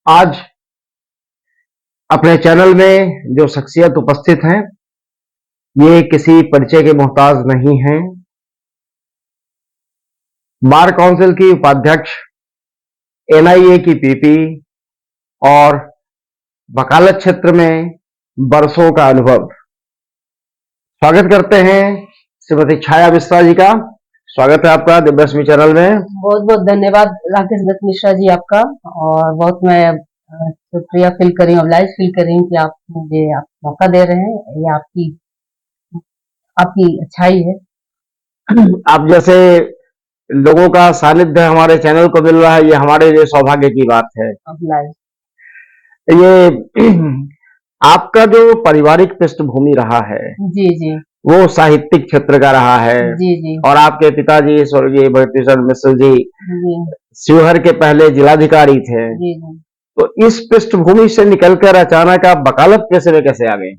आज अपने चैनल में जो शख्सियत उपस्थित हैं, ये किसी परिचय के मोहताज नहीं हैं। बार काउंसिल की उपाध्यक्ष, एनआईए की पीपी और वकालत क्षेत्र में बरसों का अनुभव। स्वागत करते हैं श्रीमती छाया मिश्रा जी का। स्वागत है आपका दिव्यरश्मि चैनल में। बहुत बहुत धन्यवाद राकेश दत्त मिश्रा जी आपका। और बहुत मैं शुक्रिया फील कर रही हूँ, ऑब्लाइज फील कर रही हूँ कि आप मुझे मौका दे रहे हैं। ये आपकी आपकी अच्छाई है। आप जैसे लोगों का सानिध्य हमारे चैनल को मिल रहा है, ये हमारे लिए सौभाग्य की बात है। ऑब्लाइज। ये आपका जो पारिवारिक पृष्ठभूमि रहा है, जी जी वो साहित्यिक क्षेत्र का रहा है। जी जी और आपके पिताजी स्वर्गीय भक्तिचरण मिश्र जी जी शिवहर के पहले जिलाधिकारी थे। जी जी। तो इस पृष्ठभूमि से निकलकर अचानक आप वकालत पेशे में कैसे आ गए?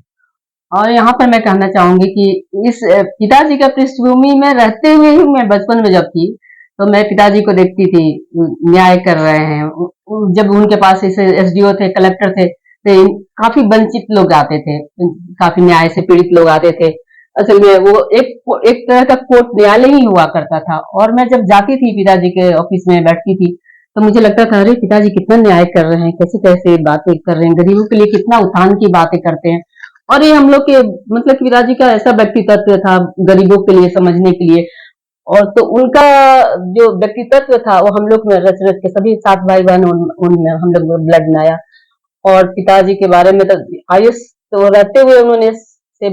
और यहाँ पर मैं कहना चाहूंगी कि इस पिताजी का पृष्ठभूमि में रहते हुए ही मैं बचपन में जब थी तो मैं पिताजी को देखती थी न्याय कर रहे हैं। जब उनके पास ऐसे एसडीओ थे, कलेक्टर थे, तो काफी वंचित लोग आते थे, काफी न्याय से पीड़ित लोग आते थे। असल में वो एक तरह का कोर्ट न्यायालय ही हुआ करता था। और मैं जब जाती थी पिताजी के ऑफिस में बैठती थी तो मुझे लगता था अरे पिताजी कितना न्याय कर रहे हैं, कैसे कैसे बातें कर रहे हैं, गरीबों के लिए कितना उत्थान की बातें करते हैं। और ये हम लोग के मतलब कि पिताजी का ऐसा व्यक्तित्व था गरीबों के लिए समझने के लिए। और तो उनका जो व्यक्तित्व था वो हम लोग में रच रच के सभी 7 भाई बहन उनमें हम लोग ब्लड में आया। और पिताजी के बारे में तो आयुष तो रहते हुए उन्होंने से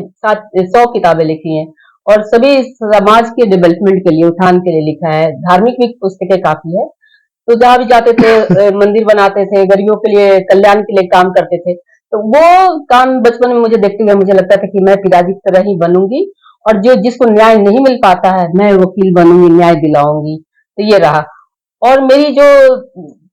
100 किताबें लिखी हैं और सभी समाज के डेवलपमेंट के लिए, उत्थान के लिए लिखा है। धार्मिक भी पुस्तकें काफी है। तो जहाँ भी जाते थे मंदिर बनाते थे, गरीबों के लिए कल्याण के लिए काम करते थे। तो वो काम बचपन में मुझे देखते हुए मुझे लगता था कि मैं पिताजी की तरह ही बनूंगी और जो जिसको न्याय नहीं मिल पाता है मैं वकील बनूंगी, न्याय दिलाऊंगी। तो ये रहा। और मेरी जो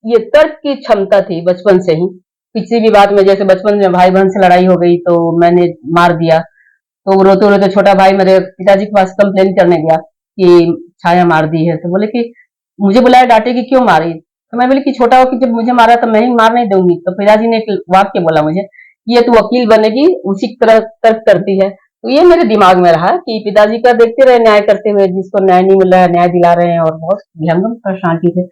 ये तर्क की क्षमता थी बचपन से ही, किसी भी बात में, जैसे बचपन में भाई बहन से लड़ाई हो गई तो मैंने मार दिया, तो रोते रोते छोटा भाई मेरे पिताजी के पास कंप्लेन करने गया कि छाया मार दी है। तो बोले कि मुझे बुलाया, डांटे कि क्यों मारी। तो मैं बोली कि छोटा हो कि जब मुझे मारा तो मैं ही मार नहीं दूंगी। तो पिताजी ने एक वाक्य बोला मुझे, ये तू वकील बनेगी, उसी तरह तर्क करती है। तो ये मेरे दिमाग में रहा कि पिताजी का देखते रहे न्याय करते हुए, जिसको न्याय नहीं मिल रहा है न्याय दिला रहे हैं और बहुत भयंकर परेशानी थे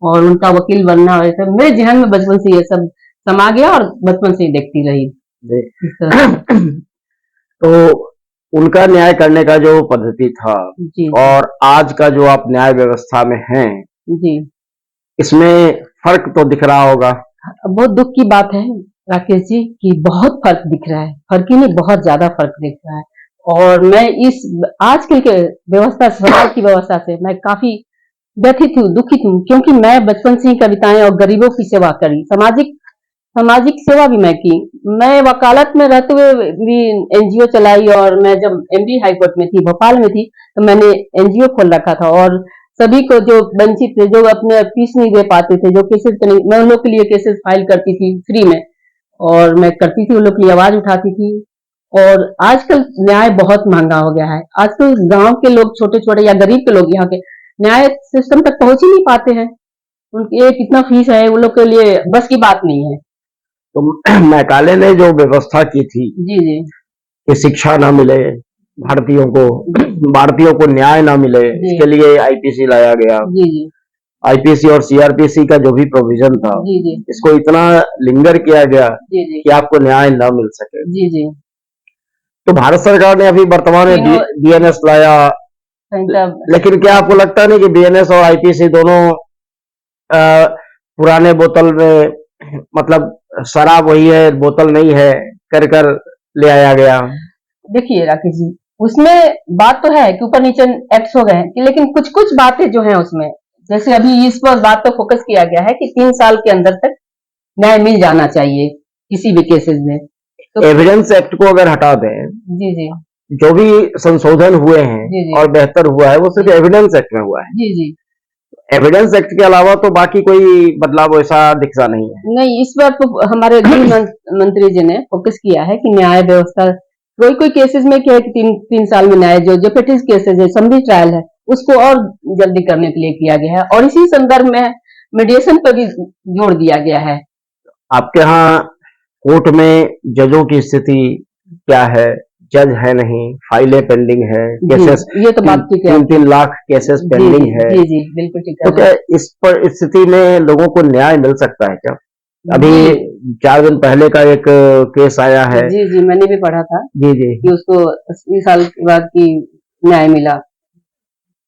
और उनका वकील बनना है। तो मेरे जहन में बचपन से ये सब समा गया और बचपन से ही देखती रही इस तरह। तो उनका न्याय करने का जो पद्धति था जी और आज का जो आप न्याय व्यवस्था में हैं, जी। इसमें फर्क तो दिख रहा होगा। बहुत दुख की बात है राकेश जी कि बहुत फर्क दिख रहा है। फर्क ही नहीं, बहुत ज्यादा फर्क दिख रहा है। और मैं इस आजकल के व्यवस्था, समाज की व्यवस्था से मैं काफी व्यथित हूँ, दुखित हूँ, क्योंकि मैं बचपन से ही कविताएं और गरीबों की सेवा करी, सामाजिक सामाजिक सेवा भी मैं की। मैं वकालत में रहते हुए भी एनजीओ चलाई और मैं जब एमपी हाई कोर्ट में थी, भोपाल में थी, तो मैंने एनजीओ खोल रखा था। और सभी को जो वंचित थे, जो अपने फीस नहीं दे पाते थे, जो केसेस नहीं, मैं उन लोग के लिए केसेस फाइल करती थी फ्री में। और मैं करती थी, उन लोग के लिए आवाज उठाती थी। और आजकल न्याय बहुत महंगा हो गया है। आजकल गांव के लोग, छोटे छोटे या गरीब के लोग यहाँ के न्याय सिस्टम तक पहुंच ही नहीं पाते हैं। उनके कितना फीस है, उन लोग के लिए बस की बात नहीं है। तो मैकाले ने जो व्यवस्था की थी जी जी कि शिक्षा ना मिले भारतीयों को, भारतीयों को न्याय ना मिले, जी इसके लिए आईपीसी लाया गया। जी जी आईपीसी और सीआरपीसी का जो भी प्रोविजन था, जी जी इसको इतना लिंगर किया गया जी जी कि आपको न्याय न मिल सके। जी जी। तो भारत सरकार ने अभी वर्तमान में तीनों बीएनएस लाया, संहिता। लेकिन क्या आपको लगता नहीं कि बीएनएस और आईपीसी दोनों पुराने बोतल में, मतलब शराब वही है बोतल नहीं है, कर कर ले आया गया? देखिए राकेश जी, उसमें बात तो है कि ऊपर नीचे एक्ट हो गए हैं लेकिन कुछ कुछ बातें जो हैं उसमें, जैसे अभी इस पर बात पर फोकस किया गया है कि 3 साल के अंदर तक न्याय मिल जाना चाहिए किसी भी केसेस में। तो एविडेंस एक्ट को अगर हटा दें, जी जी जो भी संशोधन हुए जी हैं जी और बेहतर हुआ है वो सिर्फ जी एविडेंस एक्ट में हुआ है। जी जी। एविडेंस एक्ट के अलावा तो बाकी कोई बदलाव ऐसा दिखता नहीं है। नहीं, इस बार तो हमारे गृह मंत्री जी ने फोकस किया है कि न्याय व्यवस्था, कोई कोई केसेस में क्या है कि 3 साल में न्याय, जो पेटिस केसेस है, समरी ट्रायल है, उसको और जल्दी करने के लिए किया गया है। और इसी संदर्भ में मीडिएशन पर भी जोड़ दिया गया है। आपके यहाँ कोर्ट में जजों की स्थिति क्या है? जज है नहीं, फाइलें पेंडिंग है, जी केसेस ये तो बात ठीक है तीन आपकी। तीन लाख केसेस जी पेंडिंग जी है। जी जी बिल्कुल ठीक तो है। क्या इस पर इस स्थिति में लोगों को न्याय मिल सकता है क्या? अभी जी 4 दिन पहले का एक केस आया है। जी जी मैंने भी पढ़ा था जी जी, कि उसको 80 साल के बाद की न्याय मिला।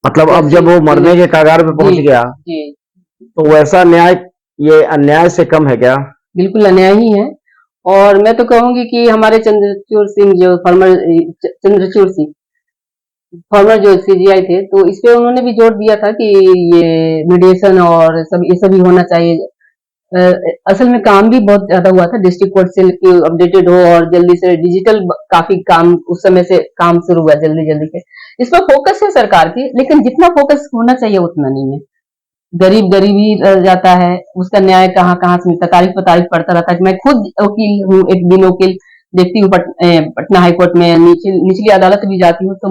मतलब अब जैसे जब वो मरने के कगार पे जी पहुंच गया, जी तो वैसा न्याय ये अन्याय से कम है क्या? बिल्कुल अन्याय ही है। और मैं तो कहूंगी कि हमारे चंद्रचूड़ सिंह जो फॉर्मर चंद्रचूड़ सिंह फॉर्मर जो सीजीआई थे, तो इस पे उन्होंने भी जोर दिया था कि ये मीडिएशन और सब ये सभी होना चाहिए। अ, असल में काम भी बहुत ज्यादा हुआ था डिस्ट्रिक्ट कोर्ट से कि अपडेटेड हो और जल्दी से डिजिटल काफी काम उस समय से काम शुरू हुआ जल्दी जल्दी के। इस पर फोकस है सरकार की, लेकिन जितना फोकस होना चाहिए उतना नहीं है। गरीब गरीब ही रह जाता है, उसका न्याय कहाँ कहाँ से मिलता, तारीख पर तारीख पढ़ता रहता है। मैं खुद वकील हूँ, एक दिन वकील देखती हूँ पटना हाई कोर्ट में निचली अदालत भी जाती हूँ, तो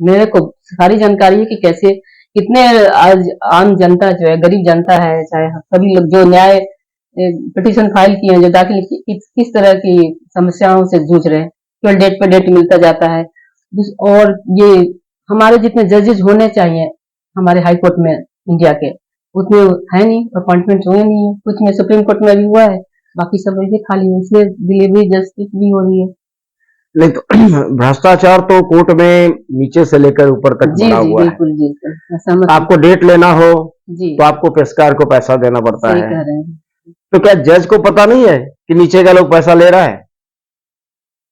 मेरे को सारी जानकारी है कि कैसे कितने आज आम जनता जो है, गरीब जनता है, चाहे सभी लोग जो न्याय पिटीशन फाइल किए हैं, जो दाखिल किस तरह की समस्याओं से जूझ रहे हैं, केवल डेट पे डेट मिलता जाता है। और ये हमारे जितने जजेज होने चाहिए हमारे हाई कोर्ट में इंडिया के, उतने है नहीं, अपॉइंटमेंट हुए नहीं है। कुछ में सुप्रीम कोर्ट में भी हुआ है, बाकी सब ऐसे खाली है, इसलिए डिलीवरी जस्टिस भी हो रही है। नहीं तो भ्रष्टाचार तो कोर्ट में नीचे से लेकर ऊपर तक जी भरा जी हुआ है। बिल्कुल जी मैं सहमत हूँ। आपको डेट लेना हो जी तो आपको पेशकार को पैसा देना पड़ता सही है। कह रहे हैं। तो क्या जज को पता नहीं है कि नीचे का लोग पैसा ले रहा है?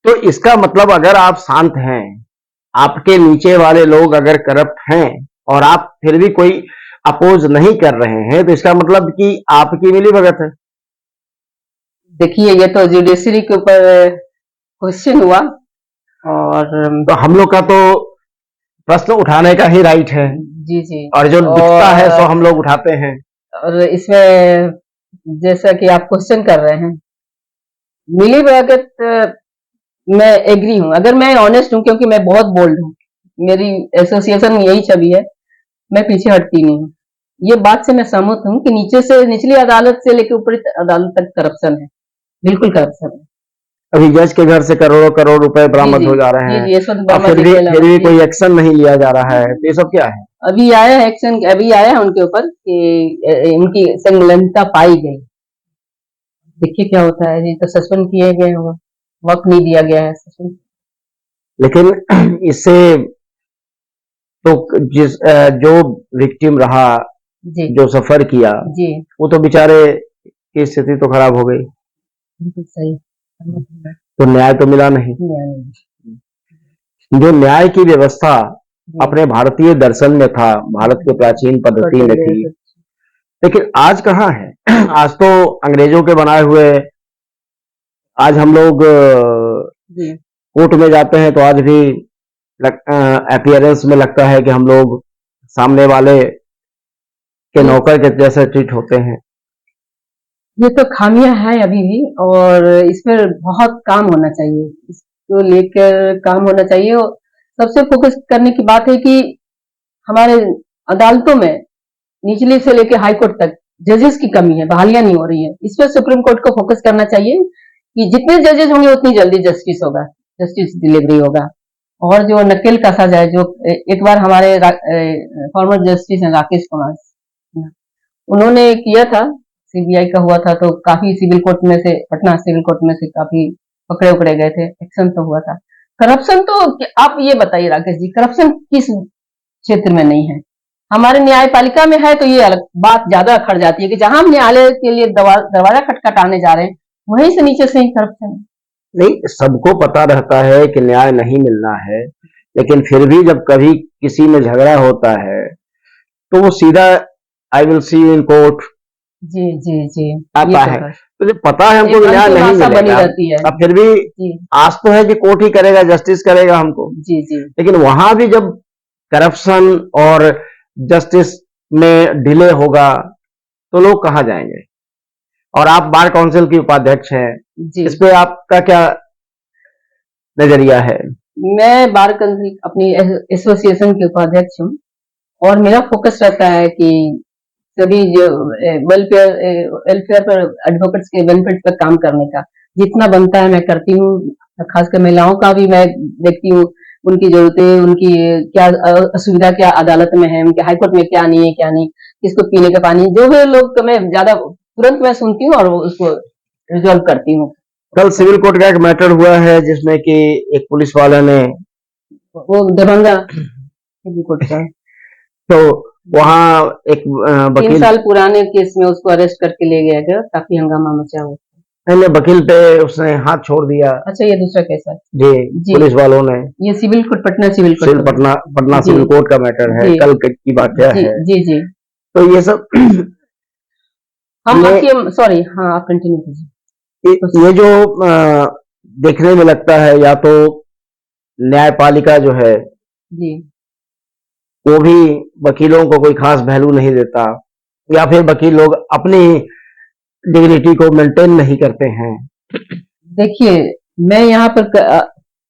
तो इसका मतलब अगर आप शांत हैं, आपके नीचे वाले लोग अगर करप्ट हैं और आप फिर भी कोई अपोज नहीं कर रहे हैं, तो इसका मतलब कि आपकी मिली भगत है। देखिए ये तो जुडिशरी के ऊपर क्वेश्चन हुआ। और तो हम लोग का तो प्रश्न उठाने का ही राइट है, जी जी और जो दिखता है सो और हम लोग उठाते हैं। इसमें जैसा कि आप क्वेश्चन कर रहे हैं, मिली भगत मैं एग्री हूँ, अगर मैं ऑनेस्ट हूँ, क्योंकि मैं बहुत बोल्ड हूँ, मेरी एसोसिएशन में यही छवि है, मैं पीछे हटती नहीं हूँ। ये बात से मैं सहमत हूँ कि नीचे से निचली अदालत से लेकर ऊपरी अदालत तक करप्शन है, बिल्कुल करप्शन है। अभी जज के घर से करोड़ों करोड़ रुपए जी बरामद जी हो जा रहे जी हैं जी यशवंत और वर्मा जी के फिर अलावा भी जी कोई एक्शन नहीं लिया जा रहा है, तो ये सब क्या है? अभी आया है एक्शन, अभी आया है उनके ऊपर कि उनकी संलग्नता पाई गई। देखिए क्या होता है, ये तो सस्पेंड किए गए होगा, वक्त नहीं दिया गया है सस्पेंड। लेकिन इससे तो जो विक्टिम रहा, जी जो सफर किया, जी वो तो बेचारे की स्थिति तो खराब हो गई, बिल्कुल सही। तो न्याय तो मिला नहीं। जो न्याय की व्यवस्था अपने भारतीय दर्शन में था, भारत के प्राचीन पद्धति में थी, लेकिन आज कहाँ है? आज तो अंग्रेजों के बनाए हुए, आज हम लोग जी कोर्ट में जाते हैं तो आज भी अपीयरेंस में लगता है कि हम लोग सामने वाले के ये नौकर के जैसे ट्रीट होते हैं। ये तो खामियां हैं अभी भी, और इस पर बहुत काम होना चाहिए, इसको लेकर काम होना चाहिए। और सबसे फोकस करने की बात है कि हमारे अदालतों में निचले से लेकर हाई कोर्ट तक जजेस की कमी है, बहालियां नहीं हो रही है। इस पर सुप्रीम कोर्ट को फोकस करना चाहिए कि जितने जजेस होंगे उतनी जल्दी जस्टिस होगा, जस्टिस डिलीवरी होगा। और जो नकेल कसा जाए, जो एक बार हमारे फॉर्मर जस्टिस हैं राकेश कुमार, उन्होंने किया था, सीबीआई का हुआ था, तो काफी सिविल कोर्ट में से, पटना सिविल कोर्ट में से काफी पकड़े उकड़े गए थे, एक्शन तो हुआ था। करप्शन तो आप ये बताइए राकेश जी, करप्शन किस क्षेत्र में नहीं है? हमारे न्यायपालिका में है तो ये अलग बात ज्यादा अखड़ जाती है कि जहां हम न्यायालय के लिए दरवाजा खटखटाने जा रहे हैं, वहीं से नीचे से ही करप्शन है। नहीं, सबको पता रहता है कि न्याय नहीं मिलना है, लेकिन फिर भी जब कभी किसी में झगड़ा होता है तो वो सीधा I will see you in court जी जी जी ये आता तो है। है, तो जब पता है हमको एक कि न्याय अंतिम नहीं आशा बनी मिलेगा, रहती है। अब फिर भी जी आस तो है कि कोर्ट ही करेगा, जस्टिस करेगा हमको। जी जी लेकिन वहां भी जब करप्शन और जस्टिस में डिले होगा तो लोग कहाँ जाएंगे? और आप बार काउंसिल की उपाध्यक्ष हैं, जी इस पे आपका क्या नजरिया है? मैं बार काउंसिल अपनी एसोसिएशन के उपाध्यक्ष हूँ, और मेरा फोकस रहता है कि सभी जो वेलफेयर वेलफेयर पर एडवोकेट्स के बेनिफिट पर काम करने का जितना बनता है मैं करती हूँ। खासकर महिलाओं का भी मैं देखती हूँ, उनकी जरूरतें, उनकी क्या असुविधा क्या अदालत में है, उनके हाईकोर्ट में क्या नहीं है, क्या नहीं, किसको पीने का पानी, जो भी लोग तो मैं ज्यादा तुरंत मैं सुनती हूँ और उसको रिजॉल्व करती हूँ। कल सिविल कोर्ट का एक मैटर हुआ है जिसमें कि एक पुलिस वाले ने वो दरभंगा सिविल कोर्ट का तो वहाँ एक 3 वकील साल पुराने केस में उसको अरेस्ट करके ले गया गया, काफी हंगामा मचा हुआ। पहले वकील पे उसने हाथ छोड़ दिया। अच्छा, ये दूसरा केस है जी, जी। पुलिस वालों ने ये civil court, Patna civil court civil का पटना जी सिविल कोर्ट का मैटर है, जी कल की वाकया जी है। जी जी। तो ये सब हम ये आपके सॉरी, हाँ आप कंटिन्यू कीजिए। ये जो देखने में लगता है या तो न्यायपालिका जो है जी वो भी वकीलों को कोई खास वैल्यू नहीं देता, या फिर वकील लोग अपनी डिग्निटी को मेंटेन नहीं करते हैं। देखिए, मैं यहाँ पर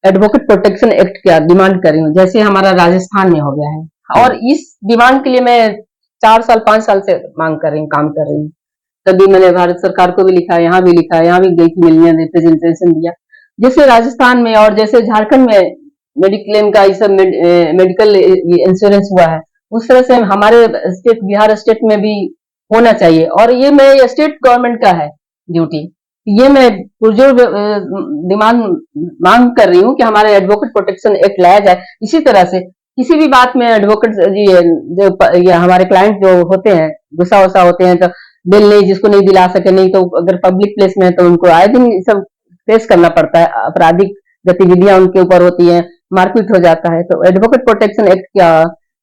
एडवोकेट प्रोटेक्शन एक्ट का डिमांड कर रही हूँ, जैसे हमारा राजस्थान में हो गया है, और इस डिमांड के लिए मैं 4 साल 5 साल से मांग कर रही हूँ, काम कर रही हूँ। तभी मैंने भारत सरकार को भी लिखा, यहाँ भी लिखा, यहाँ भी गई थी मिलने, रिप्रेजेंटेशन दिया। जैसे राजस्थान में और जैसे झारखंड में मेडिक्लेम का ये सब मेडिकल इंश्योरेंस हुआ है, उस तरह से हमारे स्टेट बिहार स्टेट में भी होना चाहिए। और ये मैं स्टेट गवर्नमेंट का है ड्यूटी, ये मैं पुरजोर डिमांड मांग कर रही हूँ कि हमारे एडवोकेट प्रोटेक्शन एक्ट लाया जाए। इसी तरह से किसी भी बात में एडवोकेट जो हमारे क्लाइंट जो होते हैं, गुस्सा वुस्सा होते हैं, तो बिल नहीं, जिसको नहीं दिला सके, नहीं तो अगर पब्लिक प्लेस में है तो उनको आए दिन सब फेस करना पड़ता है, आपराधिक गतिविधियां उनके ऊपर होती हैं, मारपीट हो जाता है। तो एडवोकेट प्रोटेक्शन एक्ट का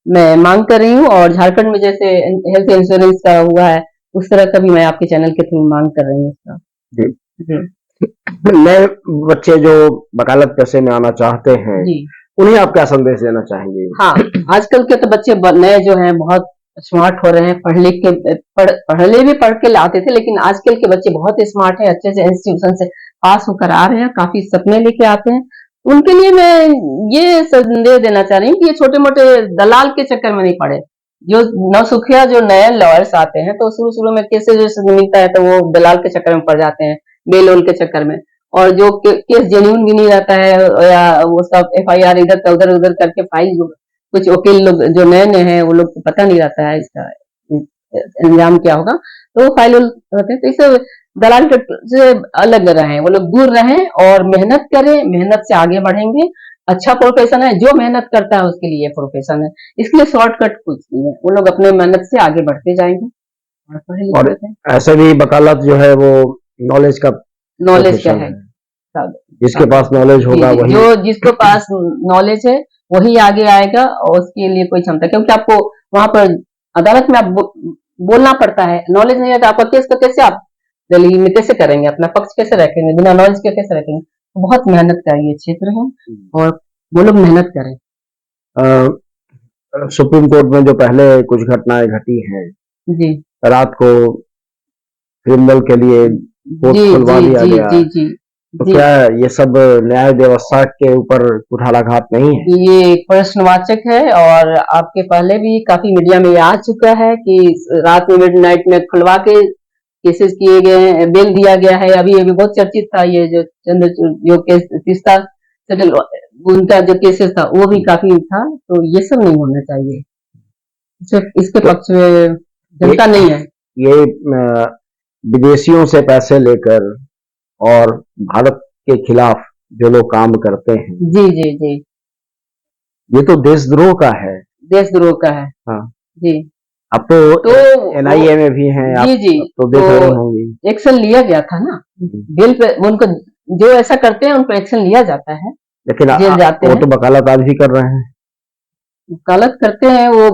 मैं मांग कर रही हूँ, और झारखंड में जैसे हेल्थ इंश्योरेंस का हुआ है, उस तरह का भी मैं आपके चैनल के थ्रू मांग कर रही हूँ इसका। जी। जी नए बच्चे जो वकालत पेशे में आना चाहते हैं, जी। उन्हें आप क्या संदेश देना चाहेंगे? हाँ, आजकल के तो बच्चे नए जो हैं बहुत स्मार्ट हो रहे हैं, पढ़ लिख के पहले भी पढ़ के लाते थे, लेकिन आजकल के बच्चे बहुत ही स्मार्ट हैं, अच्छे से इंस्टीट्यूशन से पास होकर आ रहे हैं, काफी सपने लेके आते हैं। उनके लिए मैं ये संदेश देना चाह रही हूँ कि ये छोटे मोटे दलाल के चक्कर में नहीं पड़े। जो नौसुखिया जो नए लॉयर्स आते हैं, तो शुरू शुरू में केसेस जैसे मिलता है तो वो दलाल के चक्कर में पड़ जाते हैं, बेल के चक्कर में, और जो केस जेन्युइन भी नहीं रहता है, या वो सब FIR इधर का उधर उधर करके फाइल, कुछ वकील लोग जो नए नए हैं वो लोग को पता नहीं रहता है इसका अंजाम क्या होगा, तो वो फाइल होते हैं। तो इसे दलाल से अलग रहें, वो लोग दूर रहें और मेहनत करें, मेहनत से आगे बढ़ेंगे। अच्छा प्रोफेशन है, जो मेहनत करता है उसके लिए प्रोफेशन है, इसलिए शॉर्टकट कुछ नहीं है, वो लोग अपने मेहनत से आगे बढ़ते जाएंगे और पढ़े और लिखे हैं। ऐसे भी वकालत जो है वो नॉलेज का नॉलेज क्या प्रोफेशन है, है, जिसके पास नॉलेज जी होगा जी, वही। जो जिसके पास नॉलेज है वही आगे आएगा, और उसके लिए कोई क्षमता, क्योंकि आपको वहां पर अदालत में आप बोलना पड़ता है, नॉलेज नहीं है तो आपका केस का कैसे आप दिल्ली में कैसे करेंगे, अपना पक्ष कैसे रखेंगे, बिना नॉलेज के कैसे रखेंगे। बहुत मेहनत का ये क्षेत्र है, और वो लोग मेहनत करें। सुप्रीम कोर्ट में जो पहले कुछ घटनाएं घटी हैं, जी रात को क्रिमिनल के लिए कोर्ट जी खुलवा जी दिया जी गया, जी जी तो जी। क्या ये सब न्याय व्यवस्था के ऊपर कुठाराघात नहीं है? ये प्रश्नवाचक है, और आपके पहले भी काफी मीडिया में ये आ चुका है कि रात में मिडनाइट में खुलवा के केसेस किए गए हैं, बेल दिया गया है। अभी अभी बहुत चर्चित था ये जो चंद्र जो केस तीस्ता सेटल, उनका जो केसेस था वो भी काफी था, तो ये सब नहीं होना चाहिए, सिर्फ इसके तो पक्ष में जनता नहीं है। ये विदेशियों से पैसे लेकर और भारत के खिलाफ जो लोग काम करते हैं, जी जी जी, ये तो देशद्रोह का है। देशद्रोह का है। हाँ, जी, अब तो तो NIA में भी हैं, आप जी जी, तो देख रहे होंगे। एक्शन लिया गया था ना, बिल पे उनको, जो ऐसा करते हैं उन पर एक्शन लिया जाता है, लेकिन जेल जाते वो हैं। तो वकालत आज भी कर रहे हैं। गलत करते हैं वो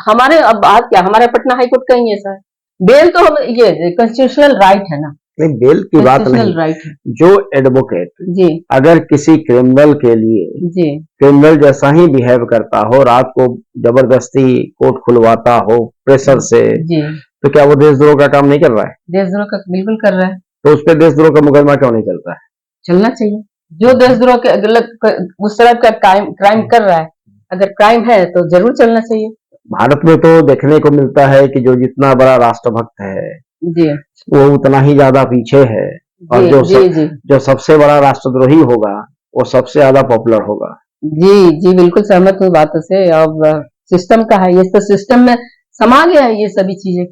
हमारे, अब बात क्या, हमारे पटना हाईकोर्ट का ही ऐसा है, बेल तो हम ये कॉन्स्टिट्यूशनल राइट है ना, नहीं, बेल की बात कॉन्स्टिट्यूशनल नहीं, राइट है। जो एडवोकेट जी अगर किसी क्रिमिनल के लिए जी क्रिमिनल जैसा ही बिहेव करता हो, रात को जबरदस्ती कोर्ट खुलवाता हो प्रेशर से, जी, तो क्या वो देशद्रोह का काम नहीं कर रहा है? देशद्रोह का बिल्कुल कर रहा है, तो उस पर देशद्रोह का मुकदमा क्यों नहीं चलता है? चलना चाहिए। जो देशद्रोह के गलत उस तरह का क्राइम कर रहा है, अगर क्राइम है तो जरूर चलना चाहिए। भारत में तो देखने को मिलता है कि जो जितना बड़ा राष्ट्रभक्त है जी वो उतना ही ज्यादा पीछे है, और जी जी जी जो सबसे बड़ा राष्ट्रद्रोही होगा वो सबसे ज्यादा पॉपुलर होगा। जी जी बिल्कुल सहमत हूँ बातों से। अब सिस्टम का है, ये तो सिस्टम में समा गया है ये सभी चीजें।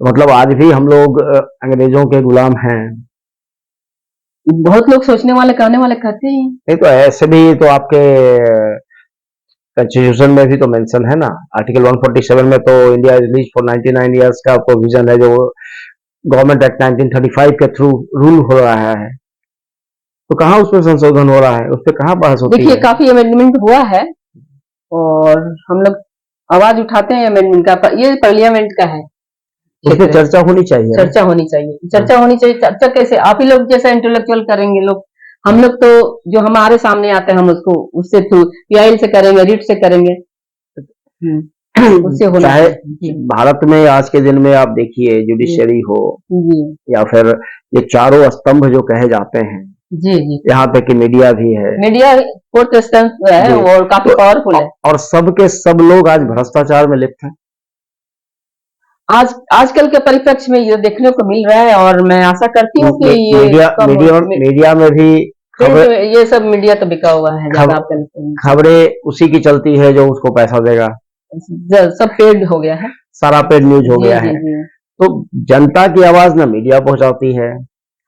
मतलब आज भी हम लोग अंग्रेजों के गुलाम हैं। बहुत लोग सोचने वाले कहने वाले कहते ही हैं। नहीं तो ऐसे भी तो आपके कॉन्स्टिट्यूशन में भी तो मेंशन है ना, आर्टिकल 147 में तो India is lease for 99 years का प्रोविजन है, जो गवर्नमेंट एक्ट 1935 के थ्रू रूल हो रहा है। तो कहाँ उसमें संशोधन हो रहा है, उस पर कहाँ बहस होती देखिए है? काफी अमेंडमेंट हुआ है और हम लोग आवाज उठाते हैं अमेंडमेंट का, ये पार्लियामेंट का है उस पर क्षेत्र है। चर्चा होनी चाहिए ना। चर्चा होनी चाहिए, चर्चा होनी चाहिए। चर्चा कैसे? आप ही लोग जैसा इंटेलेक्चुअल करेंगे लोग, हम लोग तो जो हमारे सामने आते हैं हम उसको उससे थ्रू पीआईएल से करेंगे, रीट से करेंगे। उससे होना चाहे चाहिए। जी भारत में आज के दिन में आप देखिए, जी जुडिशरी हो जी या फिर ये चारों स्तंभ जो कहे जाते हैं, जी जी यहाँ तक कि मीडिया भी है। मीडिया फोर्थ स्टैंड है जी। और काफी तो पावरफुल है। और सब के सब लोग आज भ्रष्टाचार में लिप्त हैं। आज आजकल के परिप्रेक्ष्य में ये देखने को मिल रहा है और मैं आशा करती हूँ कि ये मीडिया कम मीडिया मीडिया में भी प्रिंट खबरें ये सब मीडिया तो बिका हुआ है ज्यादा आपका। खबरें उसी की चलती है जो उसको पैसा देगा। सब पेड हो गया है। सारा पेड न्यूज हो जी गया जी है। जी तो जनता की आवाज ना मीडिया पहुंचाती है।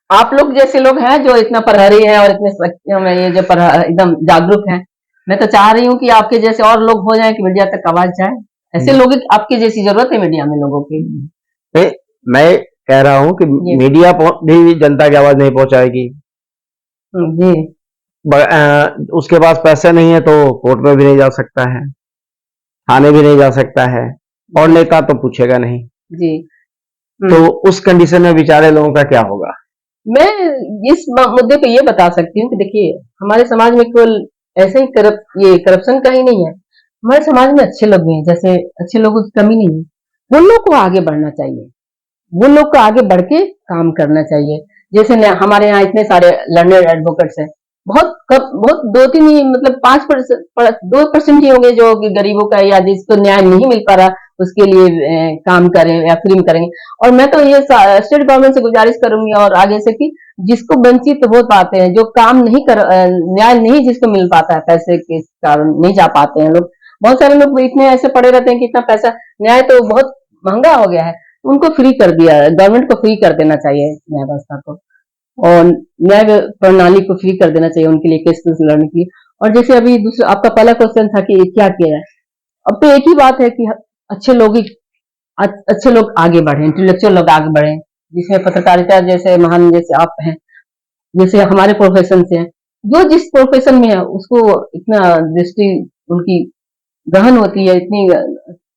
आप लोग जैसे लोग हैं जो इतना प्रहरी हैं और इतने सक्षम है, ये जो एकदम जागरूक हैं, मैं तो चाह रही हूँ कि आपके जैसे और लोग हो जाएं कि मीडिया तक आवाज जाए। ऐसे लोग आपके जैसी जरूरत है मीडिया में लोगों की। नहीं, मैं कह रहा हूँ कि जी मीडिया भी जनता की आवाज नहीं पहुंचाएगी। जी उसके पास पैसे नहीं है तो कोर्ट में भी नहीं जा सकता है, थाने भी नहीं जा सकता है, और जी नेता तो पूछेगा नहीं। जी तो उस कंडीशन में बेचारे लोगों का क्या होगा? मैं इस मुद्दे पे ये बता सकती हूँ कि देखिए हमारे समाज में केवल ऐसे ही ये करप्शन का ही नहीं है। हमारे समाज में अच्छे लोग भी हैं, जैसे अच्छे लोगों की कमी नहीं है। उन लोग को आगे बढ़ना चाहिए, वो लोग को आगे बढ़ के काम करना चाहिए। जैसे हमारे यहाँ इतने सारे लर्नर एडवोकेट्स हैं, बहुत दो तीन ही मतलब 5% 2% ही होंगे जो कि गरीबों का या जिसको न्याय नहीं मिल पा रहा उसके लिए काम करें या फ्री में करेंगे। और मैं तो ये स्टेट गवर्नमेंट से गुजारिश करूंगी और आगे से कि जिसको वंचित हो पाते हैं, जो काम नहीं कर न्याय नहीं जिसको मिल पाता है, पैसे के कारण नहीं जा पाते हैं लोग, बहुत सारे लोग इतने ऐसे पड़े रहते हैं कि इतना पैसा, न्याय तो बहुत महंगा हो गया है, उनको फ्री कर दिया है। गवर्नमेंट को फ्री कर देना चाहिए न्याय व्यवस्था को, और न्याय प्रणाली को फ्री कर देना चाहिए उनके लिए केस लड़ने की। और जैसे अभी दूसरा आपका पहला क्वेश्चन था कि क्या किया जाए, अब तो एक ही बात है कि अच्छे लोग ही अच्छे लोग आगे बढ़े, इंटेलेक्चुअल लोग आगे बढ़े, जिसमें पत्रकारिता जैसे महान जैसे आप हैं, जैसे हमारे प्रोफेशन से हैं, जो जिस प्रोफेशन में है उसको इतना दृष्टि उनकी गहन होती है, इतनी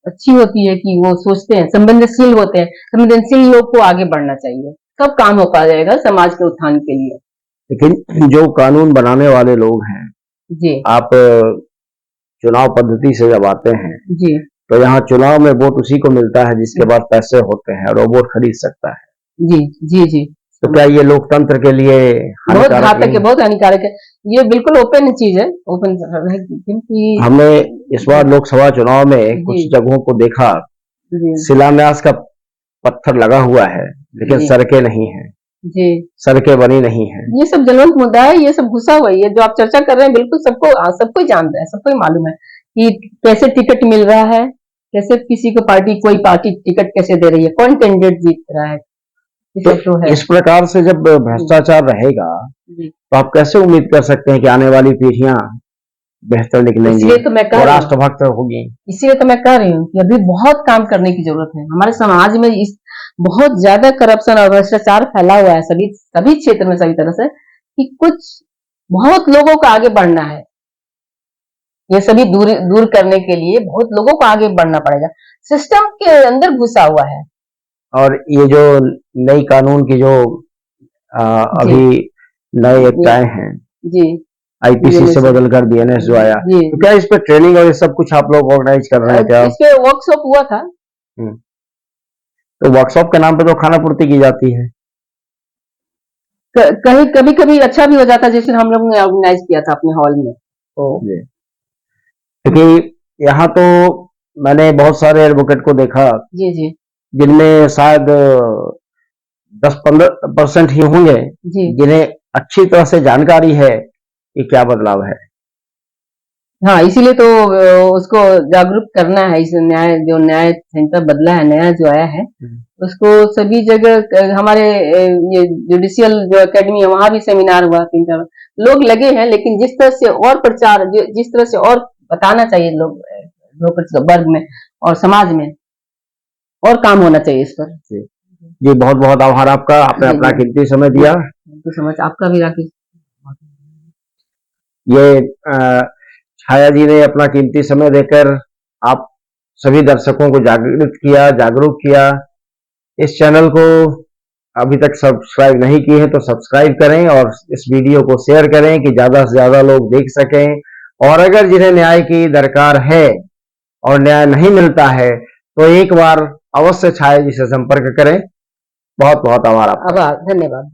अच्छी होती है कि वो सोचते हैं, संवेदनशील होते हैं। संवेदनशील लोग को आगे बढ़ना चाहिए, सब काम हो पा जाएगा समाज के उत्थान के लिए। लेकिन जो कानून बनाने वाले लोग हैं, जी आप चुनाव पद्धति से जब आते हैं जी तो यहाँ चुनाव में वोट उसी को मिलता है जिसके पास पैसे होते हैं और वो वोट खरीद सकता है। जी जी जी तो क्या ये लोकतंत्र के लिए बहुत हानिकारक घातक नहीं है, है? बहुत हानिकारक है। ये बिल्कुल ओपन चीज है, ओपन क्योंकि हमने इस बार लोकसभा चुनाव में जी कुछ जगहों को देखा, जी शिलान्यास का पत्थर लगा हुआ है लेकिन जी सड़कें नहीं हैं, जी सड़कें बनी नहीं हैं। ये सब जलवंत मुद्दा है, ये सब घुसा हुआ है। ये जो आप चर्चा कर रहे हैं बिल्कुल सबको ही जानता है, सबको ही मालूम है कि कैसे टिकट मिल रहा है, कैसे किसी को कोई पार्टी टिकट कैसे दे रही है, कौन कैंडिडेट जीत रहा है, ये सब तो है। इस प्रकार से जब भ्रष्टाचार रहेगा जी तो आप कैसे उम्मीद कर सकते हैं कि आने वाली पीढ़ियां बेहतर निकलेंगी इसलिए तो मैं कह और रही हूँ राष्ट्रभक्त होगी? इसीलिए तो मैं कह रही हूँ कि अभी बहुत काम करने की जरूरत है। हमारे समाज में इस बहुत ज्यादा करप्शन और भ्रष्टाचार फैला हुआ है सभी सभी क्षेत्र में, सभी तरह से, कि कुछ बहुत लोगों को आगे बढ़ना है। ये सभी दूर दूर करने के लिए बहुत लोगों को आगे बढ़ना पड़ेगा, सिस्टम के अंदर घुसा हुआ है। और ये जो नई कानून की जो जी अभी नए एक्ट जी आए हैं, जी आईपीसी से बीएनएस बदलकर बीएनएस जो आया, जी तो क्या इस पे ट्रेनिंग और ये सब कुछ आप लोग ऑर्गेनाइज कर रहे हैं क्या? इस पे वर्कशॉप हुआ था। हम्म, तो वर्कशॉप के नाम पे तो खाना पूर्ति की जाती है। कहीं कभी कभी अच्छा भी हो जाता है, जैसे हम लोग ने ऑर्गेनाइज किया था अपने हॉल में, तो जी, क्योंकि यहाँ तो मैंने बहुत सारे एडवोकेट को देखा जी जी जिनमें शायद 10-15% ही होंगे जी जिन्हें अच्छी तरह से जानकारी है कि क्या बदलाव है। हाँ, इसीलिए तो उसको जागरूक करना है। इस न्याय सेंटर बदला है, नया जो आया है, उसको सभी जगह हमारे ये जुडिशियल जो एकेडमी है वहां भी सेमिनार हुआ 3-4 लोग लगे हैं, लेकिन जिस तरह से और प्रचार जिस तरह से और बताना चाहिए लोग वर्ग में और समाज में और काम होना चाहिए इस पर। जी बहुत बहुत आभार आपका, आपने जी अपना जी कीमती समय दिया। तो समझ आपका भी राकेश। ये छाया जी ने अपना कीमती समय देकर आप सभी दर्शकों को जागरूक किया। इस चैनल को अभी तक सब्सक्राइब नहीं किए हैं तो सब्सक्राइब करें और इस वीडियो को शेयर करें कि ज्यादा से ज्यादा लोग देख सकें। और अगर जिन्हें न्याय की दरकार है और न्याय नहीं मिलता है तो एक बार अवश्य छाया जी से संपर्क करें। बहुत बहुत आभार आपका। आभार, धन्यवाद।